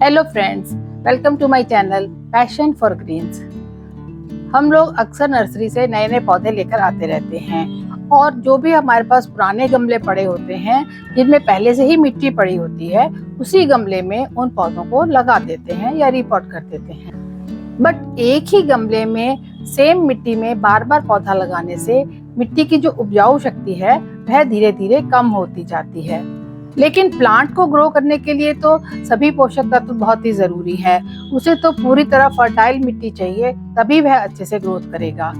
Hello friends, welcome to my channel passion for greens. हम लोग अक्सर नर्सरी से नए नए पौधे लेकर आते रहते हैं और जो भी हमारे पास पुराने गमले पड़े होते हैं जिनमें पहले से ही मिट्टी पड़ी होती है, उसी गमले में उन पौधों को लगा देते हैं या रिपॉट कर देते हैं। बट एक ही गमले में सेम मिट्टी में बार बार पौधा लगाने से मिट्टी की जो उपजाऊ शक्ति है वह धीरे धीरे कम होती जाती है। लेकिन प्लांट को ग्रो करने के लिए तो सभी पोषक तत्व बहुत ही जरूरी है। उसे तो पूरी तरह फर्टाइल मिट्टी चाहिए, तभी वह अच्छे से ग्रोथ करेगा।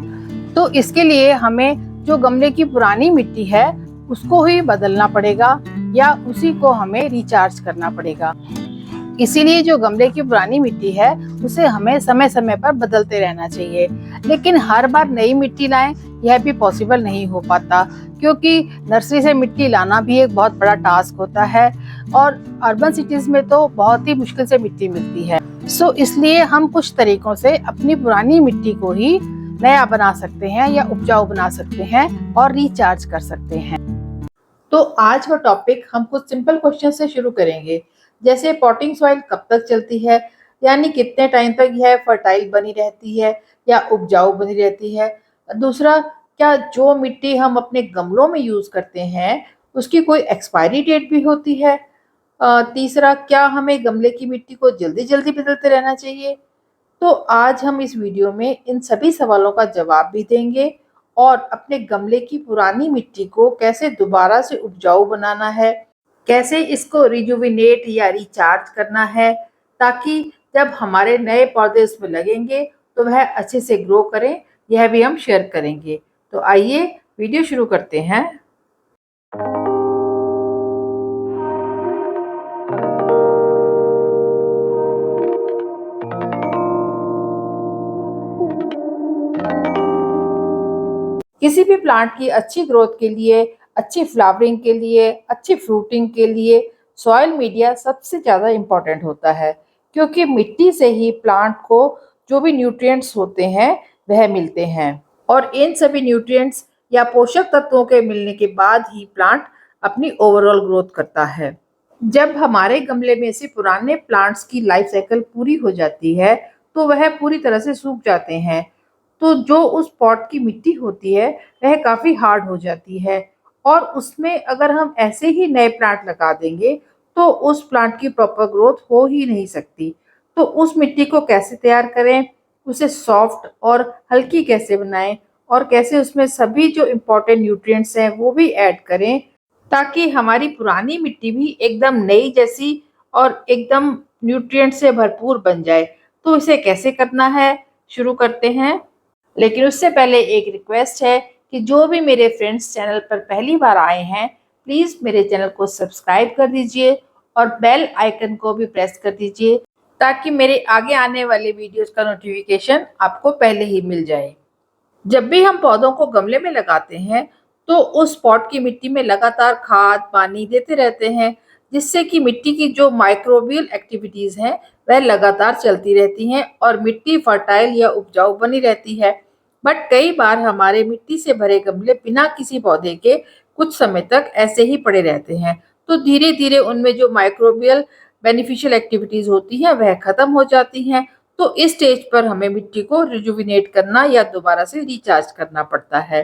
तो इसके लिए हमें जो गमले की पुरानी मिट्टी है उसको ही बदलना पड़ेगा या उसी को हमें रिचार्ज करना पड़ेगा। इसीलिए जो गमले की पुरानी मिट्टी है उसे हमें समय समय पर बदलते रहना चाहिए। लेकिन हर बार नई मिट्टी लाएं यह भी पॉसिबल नहीं हो पाता, क्योंकि नर्सरी से मिट्टी लाना भी एक बहुत बड़ा टास्क होता है और अर्बन सिटीज में तो बहुत ही मुश्किल से मिट्टी मिलती है। सो इसलिए हम कुछ तरीकों से अपनी पुरानी मिट्टी को ही नया बना सकते हैं या उपजाऊ बना सकते हैं और रिचार्ज कर सकते हैं। तो आज का टॉपिक हम कुछ सिंपल क्वेश्चन से शुरू करेंगे, जैसे पॉटिंग सॉइल कब तक चलती है, यानी कितने टाइम तक यह फर्टाइल बनी रहती है या उपजाऊ बनी रहती है। दूसरा, क्या जो मिट्टी हम अपने गमलों में यूज करते हैं उसकी कोई एक्सपायरी डेट भी होती है। तीसरा, क्या हमें गमले की मिट्टी को जल्दी जल्दी बदलते रहना चाहिए। तो आज हम इस वीडियो में इन सभी सवालों का जवाब भी देंगे और अपने गमले की पुरानी मिट्टी को कैसे दोबारा से उपजाऊ बनाना है, कैसे इसको रिजुविनेट या रिचार्ज करना है, ताकि जब हमारे नए पौधे उसमें लगेंगे तो वह अच्छे से ग्रो करें, यह भी हम शेयर करेंगे। तो आइए वीडियो शुरू करते हैं। किसी भी प्लांट की अच्छी ग्रोथ के लिए, अच्छी फ्लावरिंग के लिए, अच्छी फ्रूटिंग के लिए सॉइल मीडिया सबसे ज़्यादा इम्पोर्टेंट होता है, क्योंकि मिट्टी से ही प्लांट को जो भी न्यूट्रिएंट्स होते हैं वह मिलते हैं और इन सभी न्यूट्रिएंट्स या पोषक तत्वों के मिलने के बाद ही प्लांट अपनी ओवरऑल ग्रोथ करता है। जब हमारे गमले में से पुराने प्लांट्स की लाइफ साइकिल पूरी हो जाती है तो वह पूरी तरह से सूख जाते हैं, तो जो उस पॉट की मिट्टी होती है वह काफ़ी हार्ड हो जाती है और उसमें अगर हम ऐसे ही नए प्लांट लगा देंगे तो उस प्लांट की प्रॉपर ग्रोथ हो ही नहीं सकती। तो उस मिट्टी को कैसे तैयार करें, उसे सॉफ्ट और हल्की कैसे बनाएं और कैसे उसमें सभी जो इम्पोर्टेंट न्यूट्रिएंट्स हैं वो भी ऐड करें, ताकि हमारी पुरानी मिट्टी भी एकदम नई जैसी और एकदम न्यूट्रिएंट से भरपूर बन जाए। तो इसे कैसे करना है, शुरू करते हैं। लेकिन उससे पहले एक रिक्वेस्ट है कि जो भी मेरे फ्रेंड्स चैनल पर पहली बार आए हैं, प्लीज़ मेरे चैनल को सब्सक्राइब कर दीजिए और बेल आइकन को भी प्रेस कर दीजिए, ताकि मेरे आगे आने वाले वीडियोस का नोटिफिकेशन आपको पहले ही मिल जाए। जब भी हम पौधों को गमले में लगाते हैं तो उस पॉट की मिट्टी में लगातार खाद पानी देते रहते हैं, जिससे कि मिट्टी की जो माइक्रोबियल एक्टिविटीज हैं वह लगातार चलती रहती हैं और मिट्टी फर्टाइल या उपजाऊ बनी रहती है। बट कई बार हमारे मिट्टी से भरे गमले बिना किसी पौधे के कुछ समय तक ऐसे ही पड़े रहते हैं, तो धीरे धीरे उनमें जो माइक्रोबियल बेनिफिशियल एक्टिविटीज होती हैं वह खत्म हो जाती हैं। तो इस स्टेज पर हमें मिट्टी को रिजुविनेट करना या दोबारा से रिचार्ज करना पड़ता है।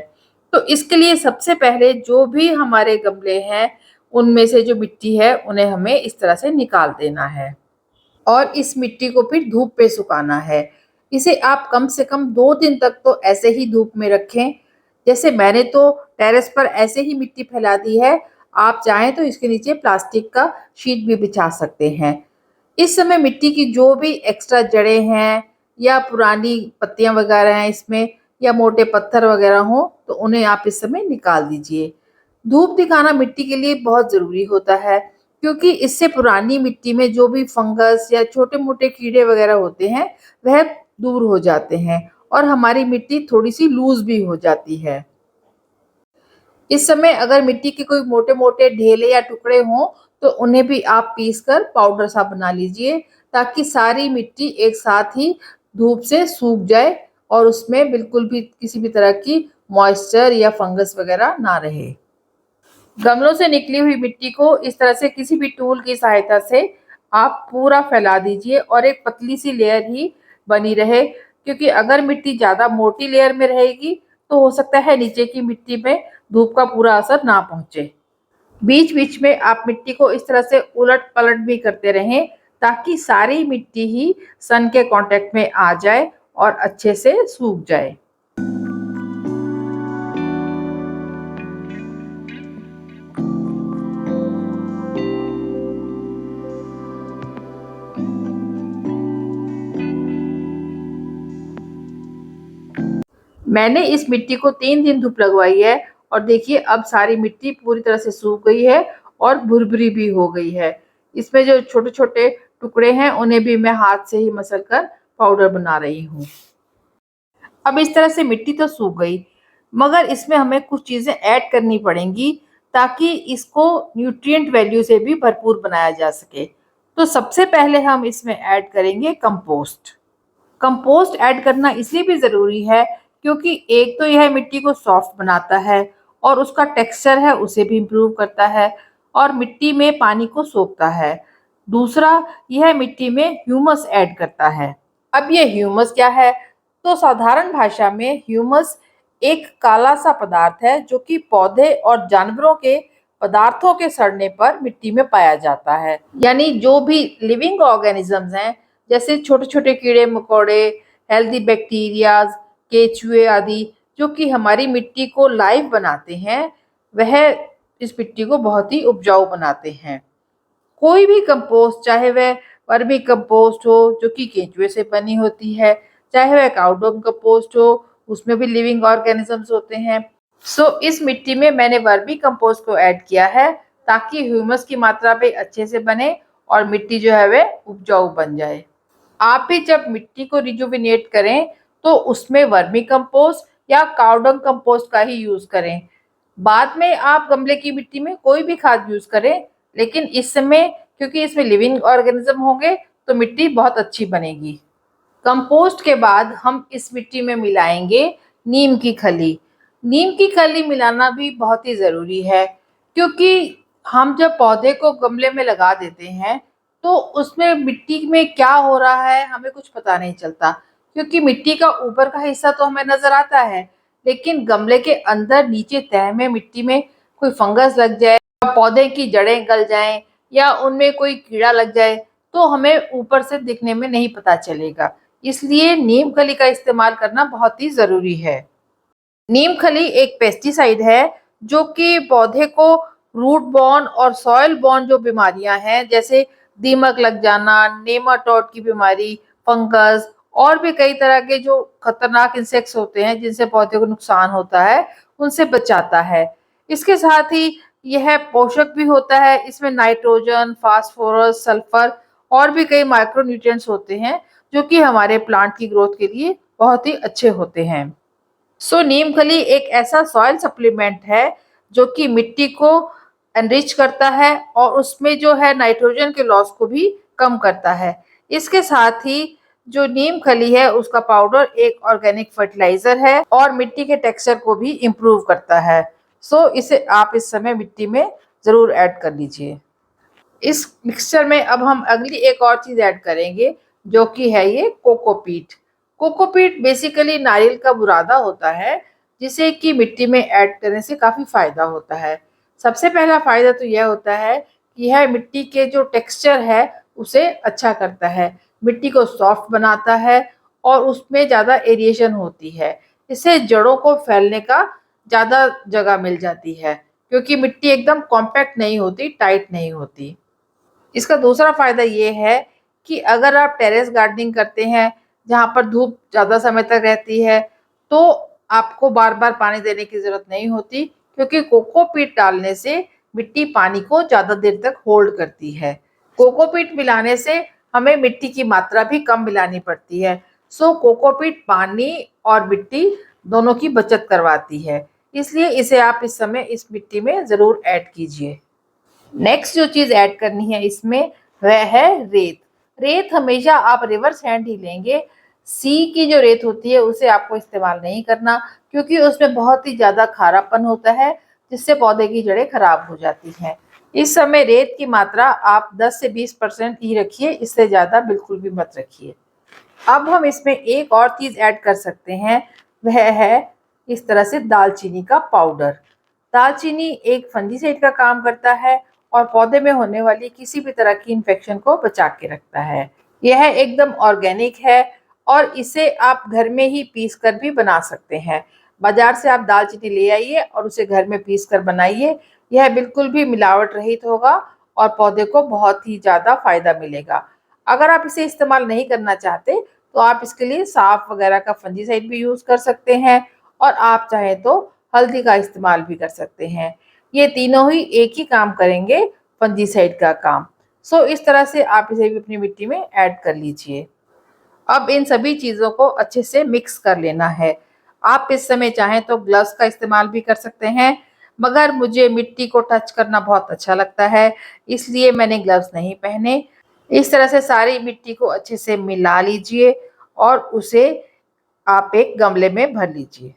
तो इसके लिए सबसे पहले जो भी हमारे गमले हैं उनमें से जो मिट्टी है उन्हें हमें इस तरह से निकाल देना है और इस मिट्टी को फिर धूप पे सुखाना है। इसे आप कम से कम 2 दिन तक तो ऐसे ही धूप में रखें। जैसे मैंने तो टेरेस पर ऐसे ही मिट्टी फैला दी है, आप चाहें तो इसके नीचे प्लास्टिक का शीट भी बिछा सकते हैं। इस समय मिट्टी की जो भी एक्स्ट्रा जड़ें हैं या पुरानी पत्तियां वगैरह हैं इसमें या मोटे पत्थर वगैरह हो तो उन्हें आप इस समय निकाल दीजिए। धूप दिखाना मिट्टी के लिए बहुत ज़रूरी होता है, क्योंकि इससे पुरानी मिट्टी में जो भी फंगस या छोटे मोटे कीड़े वगैरह होते हैं वह दूर हो जाते हैं और हमारी मिट्टी थोड़ी सी लूज भी हो जाती है। इस समय अगर मिट्टी के कोई मोटे मोटे ढेले या टुकड़े हों तो उन्हें भी आप पीस कर पाउडर सा बना लीजिए, ताकि सारी मिट्टी एक साथ ही धूप से सूख जाए और उसमें बिल्कुल भी किसी भी तरह की मॉइस्चर या फंगस वगैरह ना रहे। गमलों से निकली हुई मिट्टी को इस तरह से किसी भी टूल की सहायता से आप पूरा फैला दीजिए और एक पतली सी लेयर ही बनी रहे, क्योंकि अगर मिट्टी ज़्यादा मोटी लेयर में रहेगी तो हो सकता है नीचे की मिट्टी में धूप का पूरा असर ना पहुंचे। बीच-बीच में आप मिट्टी को इस तरह से उलट-पलट भी करते रहें, ताकि सारी मिट्टी ही सन के कांटेक्ट में आ जाए और अच्छे से सूख जाए। मैंने इस मिट्टी को 3 दिन धूप लगवाई है और देखिए अब सारी मिट्टी पूरी तरह से सूख गई है और भुरभुरी भी हो गई है। इसमें जो छोटे-छोटे टुकड़े हैं उन्हें भी मैं हाथ से ही मसल कर पाउडर बना रही हूँ। अब इस तरह से मिट्टी तो सूख गई, मगर इसमें हमें कुछ चीज़ें ऐड करनी पड़ेंगी ताकि इसको न्यूट्रिएंट वैल्यू से भी भरपूर बनाया जा सके। तो सबसे पहले हम इसमें ऐड करेंगे कंपोस्ट। कंपोस्ट ऐड करना इसलिए भी ज़रूरी है क्योंकि एक तो यह मिट्टी को सॉफ्ट बनाता है और उसका टेक्सचर है उसे भी इम्प्रूव करता है और मिट्टी में पानी को सोखता है। दूसरा, यह मिट्टी में ह्यूमस ऐड करता है। अब ये ह्यूमस क्या है? तो साधारण भाषा में ह्यूमस एक काला सा पदार्थ है जो कि पौधे और जानवरों के पदार्थों के सड़ने पर मिट्टी में पाया जाता है। यानी जो भी लिविंग ऑर्गेनिजम्स हैं, जैसे छोटे-छोटे कीड़े-मकोड़े, हेल्दी बैक्टीरियाज, केचुए आदि, जो कि हमारी मिट्टी को लाइव बनाते हैं, वह इस मिट्टी को बहुत ही उपजाऊ बनाते हैं। कोई भी कंपोस्ट, चाहे वह वर्मी कंपोस्ट हो जो कि केंचुए से बनी होती है, चाहे वह काऊ डंग कंपोस्ट हो, उसमें भी लिविंग ऑर्गेनिजम्स होते हैं। इस मिट्टी में मैंने वर्मी कंपोस्ट को ऐड किया है ताकि ह्यूमस की मात्रा भी अच्छे से बने और मिट्टी जो है वह उपजाऊ बन जाए। आप भी जब मिट्टी को रिजुविनेट करें तो उसमें वर्मी कंपोस्ट या काऊ डंग कंपोस्ट का ही यूज करें। बाद में आप गमले की मिट्टी में कोई भी खाद यूज करें, लेकिन इस समय क्योंकि इसमें लिविंग ऑर्गेनिज्म होंगे तो मिट्टी बहुत अच्छी बनेगी। कंपोस्ट के बाद हम इस मिट्टी में मिलाएंगे नीम की खली। नीम की खली मिलाना भी बहुत ही ज़रूरी है, क्योंकि हम जब पौधे को गमले में लगा देते हैं तो उसमें मिट्टी में क्या हो रहा है हमें कुछ पता नहीं चलता, क्योंकि मिट्टी का ऊपर का हिस्सा तो हमें नज़र आता है, लेकिन गमले के अंदर नीचे तह में मिट्टी में कोई फंगस लग जाए, पौधे की जड़ें गल जाएं या उनमें कोई कीड़ा लग जाए तो हमें ऊपर से दिखने में नहीं पता चलेगा। इसलिए नीम खली का इस्तेमाल करना बहुत ही ज़रूरी है। नीम खली एक पेस्टिसाइड है जो कि पौधे को रूट बॉर्न और सॉइल बॉर्न जो बीमारियां हैं, जैसे दीमक लग जाना, नेमाटोड की बीमारी, फंगस और भी कई तरह के जो खतरनाक इंसेक्ट्स होते हैं जिनसे पौधे को नुकसान होता है, उनसे बचाता है। इसके साथ ही यह पोषक भी होता है। इसमें नाइट्रोजन, फास्फोरस, सल्फर और भी कई माइक्रो न्यूट्रिएंट्स होते हैं जो कि हमारे प्लांट की ग्रोथ के लिए बहुत ही अच्छे होते हैं। नीम खली एक ऐसा सॉइल सप्लीमेंट है जो कि मिट्टी को एनरिच करता है और उसमें जो है नाइट्रोजन के लॉस को भी कम करता है। इसके साथ ही जो नीम खली है उसका पाउडर एक ऑर्गेनिक फर्टिलाइजर है और मिट्टी के टेक्सचर को भी इम्प्रूव करता है। इसे आप इस समय मिट्टी में ज़रूर ऐड कर लीजिए। इस मिक्सचर में अब हम अगली एक और चीज़ ऐड करेंगे जो कि है ये कोकोपीट। कोकोपीट बेसिकली नारियल का बुरादा होता है, जिसे कि मिट्टी में ऐड करने से काफ़ी फ़ायदा होता है। सबसे पहला फ़ायदा तो यह होता है कि यह मिट्टी के जो टेक्सचर है उसे अच्छा करता है, मिट्टी को सॉफ्ट बनाता है और उसमें ज़्यादा एरिएशन होती है। इससे जड़ों को फैलने का ज़्यादा जगह मिल जाती है, क्योंकि मिट्टी एकदम कॉम्पैक्ट नहीं होती, टाइट नहीं होती। इसका दूसरा फ़ायदा ये है कि अगर आप टेरेस गार्डनिंग करते हैं, जहाँ पर धूप ज़्यादा समय तक रहती है, तो आपको बार-बार पानी देने की ज़रूरत नहीं होती, क्योंकि कोकोपीट डालने से मिट्टी पानी को ज़्यादा देर तक होल्ड करती है। कोकोपीट मिलाने से हमें मिट्टी की मात्रा भी कम मिलानी पड़ती है। कोकोपीट पानी और मिट्टी दोनों की बचत करवाती है, इसलिए इसे आप इस समय इस मिट्टी में ज़रूर ऐड कीजिए। नेक्स्ट जो चीज़ ऐड करनी है इसमें वह है रेत। रेत हमेशा आप रिवर सैंड ही लेंगे। सी की जो रेत होती है उसे आपको इस्तेमाल नहीं करना, क्योंकि उसमें बहुत ही ज़्यादा खारापन होता है जिससे पौधे की जड़ें खराब हो जाती हैं। इस समय रेत की मात्रा आप 10 से 20% ही रखिए, इससे ज़्यादा बिल्कुल भी मत रखिए। अब हम इसमें एक और चीज़ ऐड कर सकते हैं, वह है इस तरह से दालचीनी का पाउडर। दालचीनी एक फंजीसाइड का काम करता है और पौधे में होने वाली किसी भी तरह की इन्फेक्शन को बचा के रखता है। यह एकदम ऑर्गेनिक है और इसे आप घर में ही पीस कर भी बना सकते हैं। बाजार से आप दालचीनी ले आइए और उसे घर में पीस कर बनाइए। यह बिल्कुल भी मिलावट रहित होगा और पौधे को बहुत ही ज़्यादा फायदा मिलेगा। अगर आप इसे इस्तेमाल नहीं करना चाहते तो आप इसके लिए साफ वगैरह का फंजीसाइड भी यूज़ कर सकते हैं और आप चाहें तो हल्दी का इस्तेमाल भी कर सकते हैं। ये तीनों ही एक ही काम करेंगे, फंजीसाइड का काम। सो इस तरह से आप इसे भी अपनी मिट्टी में ऐड कर लीजिए। अब इन सभी चीज़ों को अच्छे से मिक्स कर लेना है। आप इस समय चाहें तो ग्लव्स का इस्तेमाल भी कर सकते हैं, मगर मुझे मिट्टी को टच करना बहुत अच्छा लगता है, इसलिए मैंने ग्लव्स नहीं पहने। इस तरह से सारी मिट्टी को अच्छे से मिला लीजिए और उसे आप एक गमले में भर लीजिए।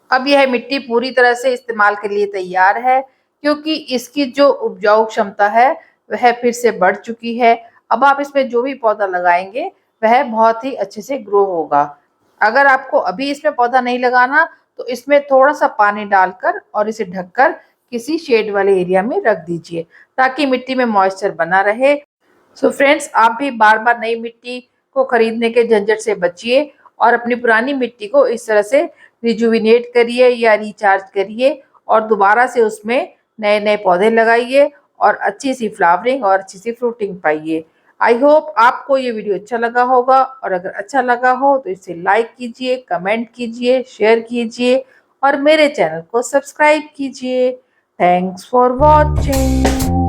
अब यह मिट्टी पूरी तरह से इस्तेमाल के लिए तैयार है, क्योंकि इसकी जो उपजाऊ क्षमता है वह फिर से बढ़ चुकी है। अब आप इसमें जो भी पौधा लगाएंगे वह बहुत ही अच्छे से ग्रो होगा। अगर आपको अभी इसमें पौधा नहीं लगाना तो इसमें थोड़ा सा पानी डालकर और इसे ढककर किसी शेड वाले एरिया में रख दीजिए, ताकि मिट्टी में मॉइस्चर बना रहे। सो फ्रेंड्स, आप भी बार बार नई मिट्टी को खरीदने के झंझट से बचिए और अपनी पुरानी मिट्टी को इस तरह से रिजुविनेट करिए या रिचार्ज करिए और दोबारा से उसमें नए नए पौधे लगाइए और अच्छी सी फ्लावरिंग और अच्छी सी फ्रूटिंग पाइए। आई होप आपको ये वीडियो अच्छा लगा होगा, और अगर अच्छा लगा हो तो इसे लाइक कीजिए, कमेंट कीजिए, शेयर कीजिए और मेरे चैनल को सब्सक्राइब कीजिए। Thanks for watching.